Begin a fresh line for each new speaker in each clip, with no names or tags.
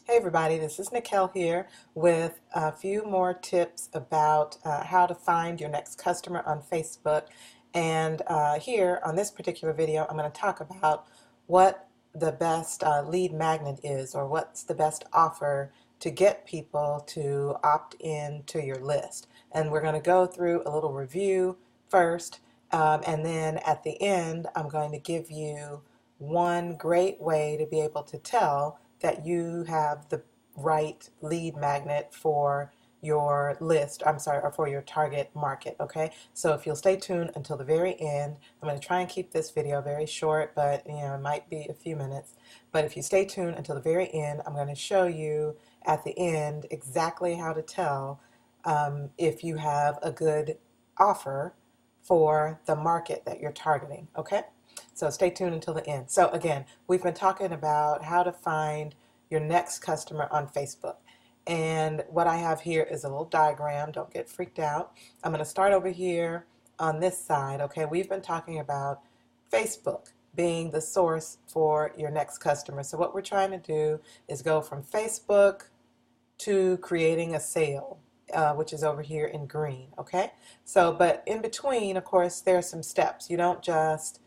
Hey everybody, this is Niquelle here with a few more tips about how to find your next customer on Facebook. And here on this particular video, I'm going to talk about what the best lead magnet is, or what's the best offer to get people to opt in to your list. And we're going to go through a little review first, and then at the end, I'm going to give you one great way to be able to tell that you have the right lead magnet for your list, I'm sorry, or for your target market, okay? So if you'll stay tuned until the very end, I'm going to try and keep this video very short, but it might be a few minutes. But if you stay tuned until the very end, I'm going to show you at the end exactly how to tell if you have a good offer for the market that you're targeting, okay? So stay tuned until the end. So again, we've been talking about how to find your next customer on Facebook. And what I have here is a little diagram. Don't get freaked out. I'm going to start over here on this side. Okay, we've been talking about Facebook being the source for your next customer. So what we're trying to do is go from Facebook to creating a sale, which is over here in green. Okay, so but in between, of course, there are some steps. You don't just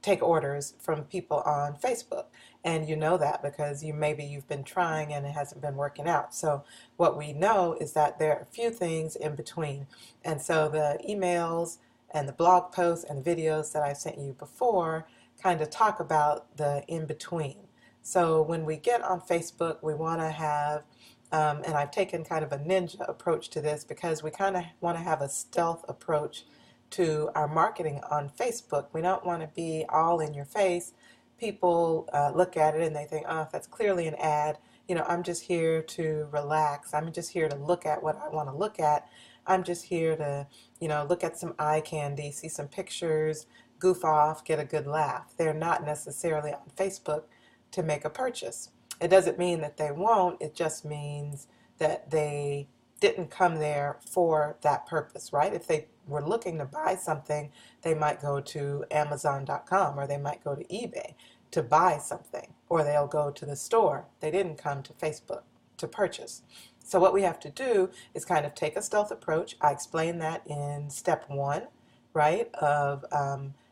take orders from people on Facebook, and you know that because maybe you've been trying and it hasn't been working out. So what we know is that there are a few things in between, and so the emails and the blog posts and the videos that I've sent you before kind of talk about the in between. So when we get on Facebook, we want to have and I've taken kind of a ninja approach to this because we kind of want to have a stealth approach to our marketing on Facebook. We don't want to be all in your face. People look at it and they think, oh, that's clearly an ad. I'm just here to relax. I'm just here to look at what I want to look at. I'm just here to, look at some eye candy, see some pictures, goof off, get a good laugh. They're not necessarily on Facebook to make a purchase. It doesn't mean that they won't. It just means that they didn't come there for that purpose, right? If they were looking to buy something, they might go to Amazon.com or they might go to eBay to buy something, or they'll go to the store. They didn't come to Facebook to purchase. So what we have to do is kind of take a stealth approach. I explained that in step one, right, of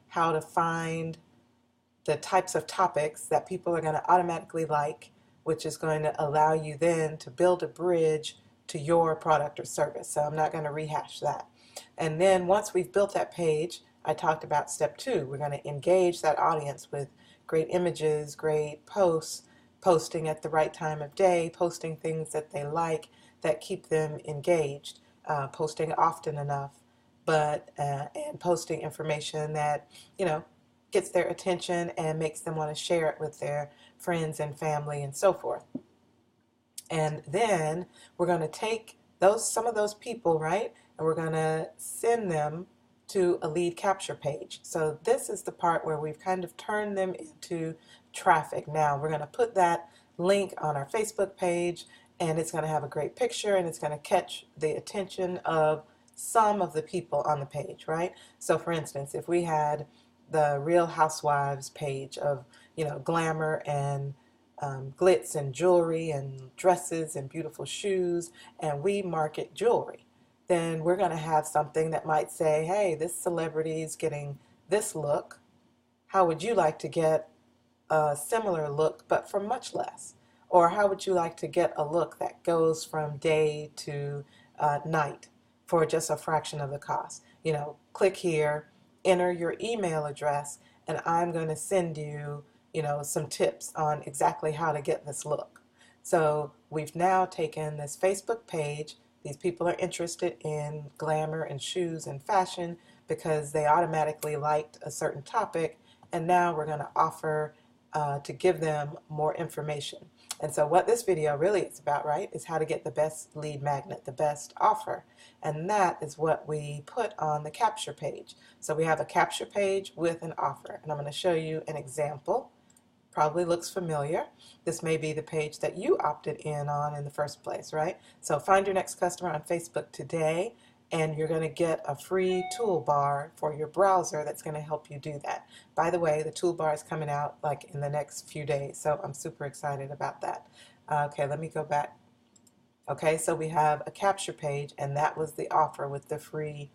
how to find the types of topics that people are going to automatically like, which is going to allow you then to build a bridge to your product or service. So I'm not going to rehash that. And then once we've built that page, I talked about step two. We're going to engage that audience with great images, great posts, posting at the right time of day, posting things that they like that keep them engaged, posting often enough, but and posting information that gets their attention and makes them want to share it with their friends and family and so forth. And then we're going to take some of those people, right, and we're going to send them to a lead capture page. So this is the part where we've kind of turned them into traffic. Now we're going to put that link on our Facebook page, and it's going to have a great picture, and it's going to catch the attention of some of the people on the page, right? So for instance, if we had the Real Housewives page of glamour and glitz and jewelry and dresses and beautiful shoes, and we market jewelry, then we're going to have something that might say, hey, this celebrity is getting this look. How would you like to get a similar look but for much less? Or how would you like to get a look that goes from day to night for just a fraction of the cost? Click here, enter your email address, and I'm going to send you some tips on exactly how to get this look. So we've now taken this Facebook page. These people are interested in glamour and shoes and fashion because they automatically liked a certain topic, and now we're going to offer to give them more information. And so what this video really is about, right, is how to get the best lead magnet, the best offer. And that is what we put on the capture page. So we have a capture page with an offer, and I'm going to show you an example. Probably looks familiar. This may be the page that you opted in on in the first place, right? So find your next customer on Facebook today, and you're going to get a free toolbar for your browser that's going to help you do that. By the way, the toolbar is coming out like in the next few days, so I'm super excited about that. Okay, let me go back. Okay, so we have a capture page, and that was the offer with the free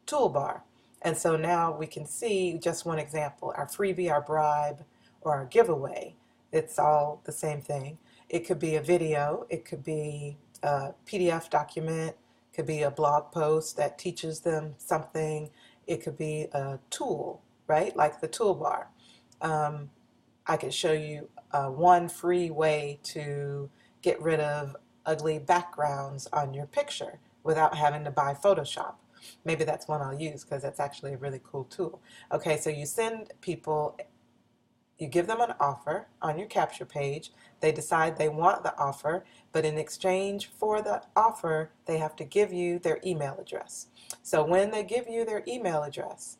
toolbar. And so now we can see just one example, our freebie, our bribe, or our giveaway. It's all the same thing. It could be a video, it could be a PDF document, it could be a blog post that teaches them something, it could be a tool, right? Like the toolbar. Um, I could show you one free way to get rid of ugly backgrounds on your picture without having to buy Photoshop. Maybe that's one I'll use because that's actually a really cool tool. Okay, so you send people, you give them an offer on your capture page. They decide they want the offer, but in exchange for the offer, they have to give you their email address. So when they give you their email address,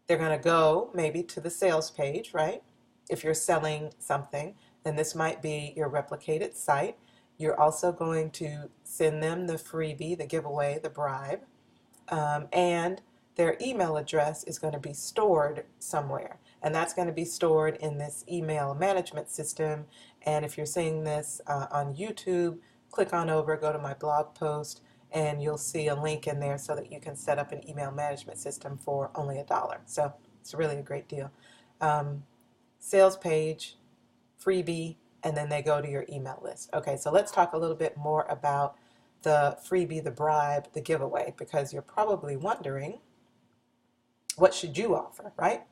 they're going to go maybe to the sales page, right? If you're selling something, then this might be your replicated site. You're also going to send them the freebie, the giveaway, the bribe, and their email address is going to be stored somewhere. And that's going to be stored in this email management system. And if you're seeing this on YouTube, click on over, go to my blog post, and you'll see a link in there so that you can set up an email management system for only $1. So it's really a great deal. Sales page, freebie, and then they go to your email list. Okay, so let's talk a little bit more about the freebie, the bribe, the giveaway, because you're probably wondering, what should you offer, right?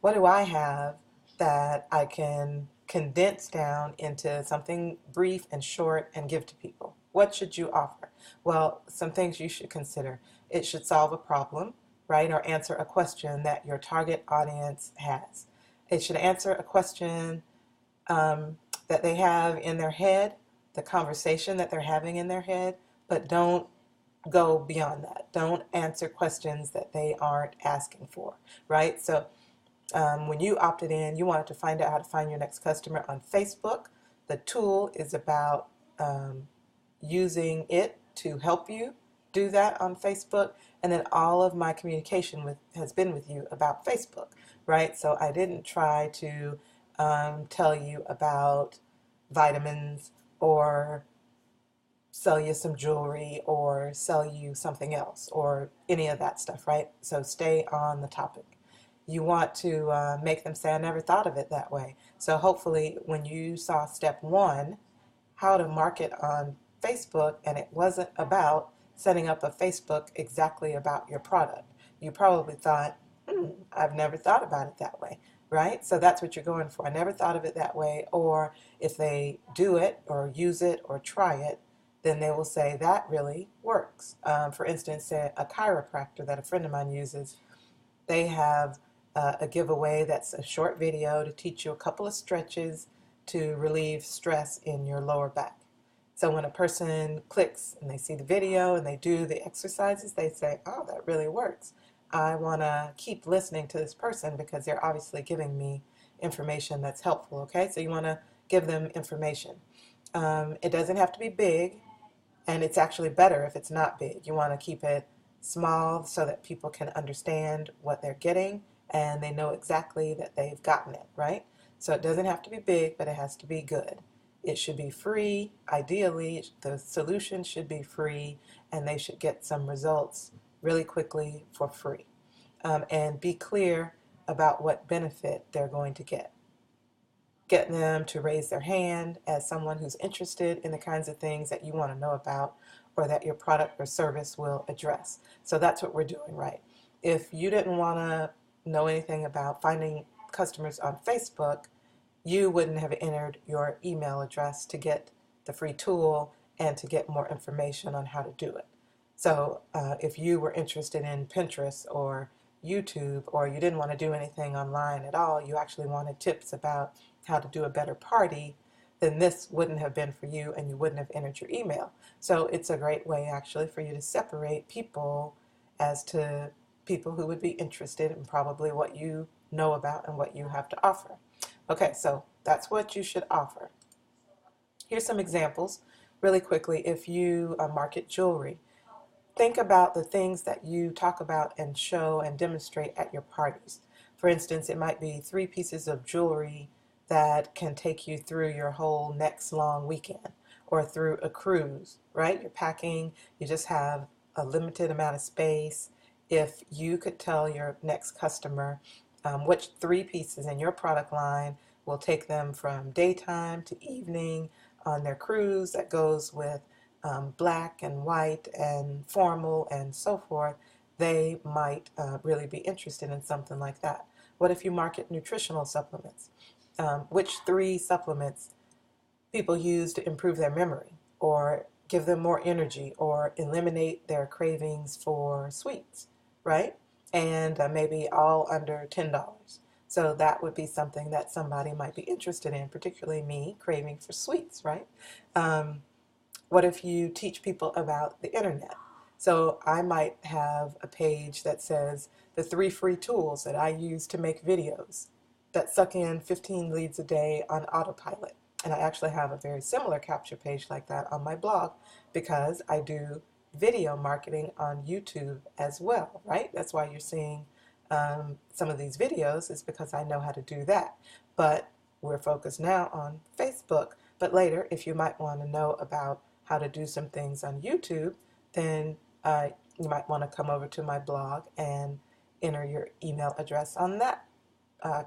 What do I have that I can condense down into something brief and short and give to people? What should you offer? Well, some things you should consider. It should solve a problem, right, or answer a question that your target audience has. It should answer a question that they have in their head, the conversation that they're having in their head, but don't go beyond that. Don't answer questions that they aren't asking for, right? So when you opted in, you wanted to find out how to find your next customer on Facebook. The tool is about using it to help you do that on Facebook. And then all of my communication has been with you about Facebook, right? So I didn't try to tell you about vitamins or sell you some jewelry or sell you something else or any of that stuff, right? So stay on the topic. You want to make them say, I never thought of it that way. So hopefully when you saw step one, how to market on Facebook, and it wasn't about setting up a Facebook exactly about your product, you probably thought, I've never thought about it that way, right? So that's what you're going for. I never thought of it that way. Or if they do it or use it or try it, then they will say that really works. For instance, a chiropractor that a friend of mine uses, they have a giveaway that's a short video to teach you a couple of stretches to relieve stress in your lower back. So when a person clicks and they see the video and they do the exercises, they say, oh, that really works. I want to keep listening to this person because they're obviously giving me information that's helpful, okay? So you want to give them information. It doesn't have to be big, and it's actually better if it's not big. You want to keep it small so that people can understand what they're getting and they know exactly that they've gotten it, right? So it doesn't have to be big, but it has to be good. It should be free. Ideally, the solution should be free, and they should get some results really quickly for free. And be clear about what benefit they're going to get. Get them to raise their hand as someone who's interested in the kinds of things that you want to know about or that your product or service will address. So that's what we're doing, right? If you didn't want to know anything about finding customers on Facebook, you wouldn't have entered your email address to get the free tool and to get more information on how to do it. So if you were interested in Pinterest or YouTube, or you didn't want to do anything online at all, you actually wanted tips about how to do a better party, then this wouldn't have been for you and you wouldn't have entered your email. So it's a great way actually for you to separate people as to people who would be interested in probably what you know about and what you have to offer. Okay, so that's what you should offer. Here's some examples really quickly. If you market jewelry, think about the things that you talk about and show and demonstrate at your parties. For instance, it might be 3 pieces of jewelry that can take you through your whole next long weekend or through a cruise, right? You're packing, you just have a limited amount of space. If you could tell your next customer which 3 pieces in your product line will take them from daytime to evening on their cruise that goes with black and white and formal and so forth, they might really be interested in something like that. What if you market nutritional supplements? Which 3 supplements people use to improve their memory or give them more energy or eliminate their cravings for sweets, right? And maybe all under $10. So that would be something that somebody might be interested in, particularly me, craving for sweets, right? Um, what if you teach people about the internet? So I might have a page that says the 3 free tools that I use to make videos that suck in 15 leads a day on autopilot. And I actually have a very similar capture page like that on my blog because I do video marketing on YouTube as well, right? That's why you're seeing some of these videos is because I know how to do that. But we're focused now on Facebook. But later, if you might want to know about how to do some things on YouTube, then you might want to come over to my blog and enter your email address on that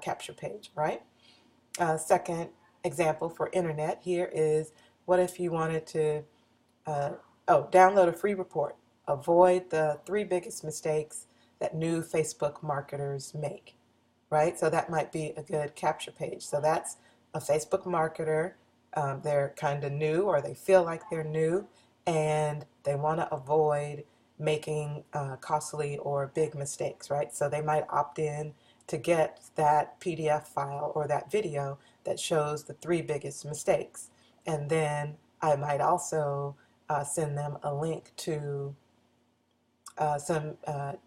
capture page, right? Second example for internet here is what if you wanted to download a free report. Avoid the 3 biggest mistakes that new Facebook marketers make, right? So that might be a good capture page. So that's a Facebook marketer. They're kind of new or they feel like they're new and they want to avoid making costly or big mistakes, right? So they might opt in to get that PDF file or that video that shows the 3 biggest mistakes. And then I might also send them a link to some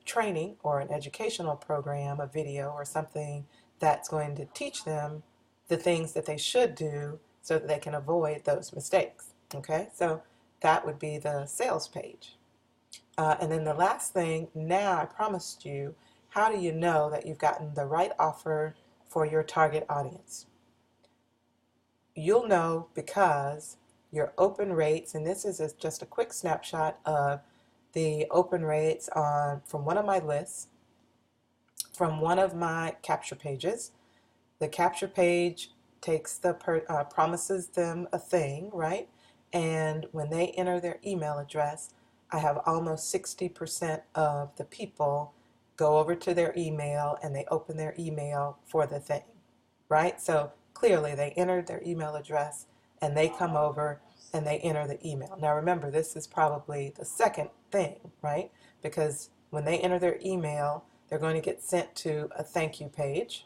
training or an educational program, a video or something that's going to teach them the things that they should do so that they can avoid those mistakes. Okay, so that would be the sales page. And then the last thing, now I promised you, how do you know that you've gotten the right offer for your target audience? You'll know because your open rates, and this is just a quick snapshot of the open rates from one of my lists, from one of my capture pages. The capture page takes promises them a thing, right? And when they enter their email address, I have almost 60% of the people go over to their email and they open their email for the thing, right? So clearly they entered their email address and they come over and they enter the email. Now remember, this is probably the second thing, right? Because when they enter their email, they're going to get sent to a thank you page.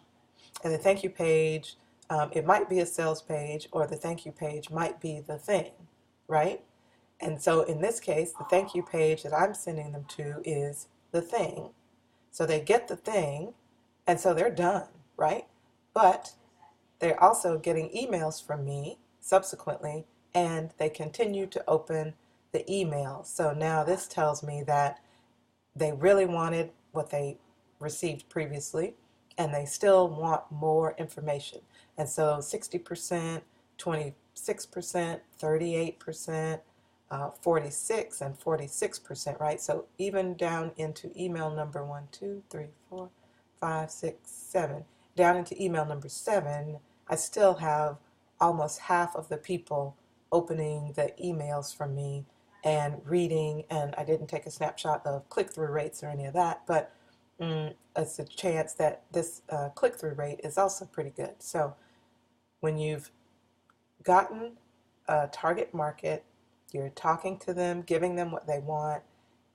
And the thank you page, it might be a sales page or the thank you page might be the thing, right? And so in this case, the thank you page that I'm sending them to is the thing. So they get the thing and so they're done, right? But they're also getting emails from me subsequently and they continue to open the email. So now this tells me that they really wanted what they received previously and they still want more information. And so 60%, 26%, 38%, 46 and 46%, right? So even down into email number 1, 2, 3, 4, 5, 6, 7, down into email number 7, I still have almost half of the people opening the emails from me and reading, and I didn't take a snapshot of click-through rates or any of that, but it's a chance that this click-through rate is also pretty good. So when you've gotten a target market, you're talking to them, giving them what they want,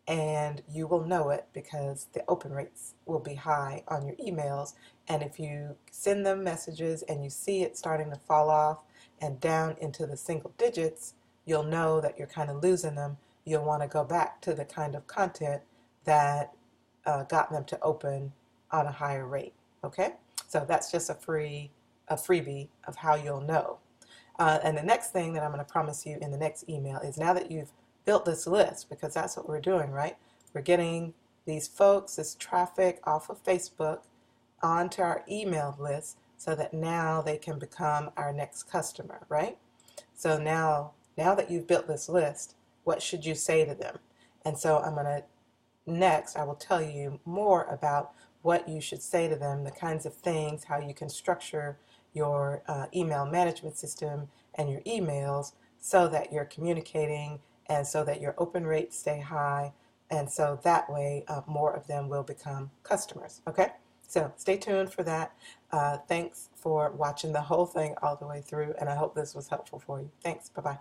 and you will know it because the open rates will be high on your emails. And if you send them messages and you see it starting to fall off and down into the single digits, you'll know that you're kind of losing them. You'll want to go back to the kind of content that got them to open on a higher rate. Okay, so that's just a freebie of how you'll know. And the next thing that I'm going to promise you in the next email is now that you've built this list, because that's what we're doing, right? We're getting these folks, this traffic off of Facebook onto our email list so that now they can become our next customer, right? So now that you've built this list, what should you say to them? And so next I will tell you more about what you should say to them, the kinds of things, how you can structure your email management system and your emails so that you're communicating and so that your open rates stay high, and so that way more of them will become customers. Okay? So stay tuned for that. Thanks for watching the whole thing all the way through, and I hope this was helpful for you. Thanks. Bye-bye.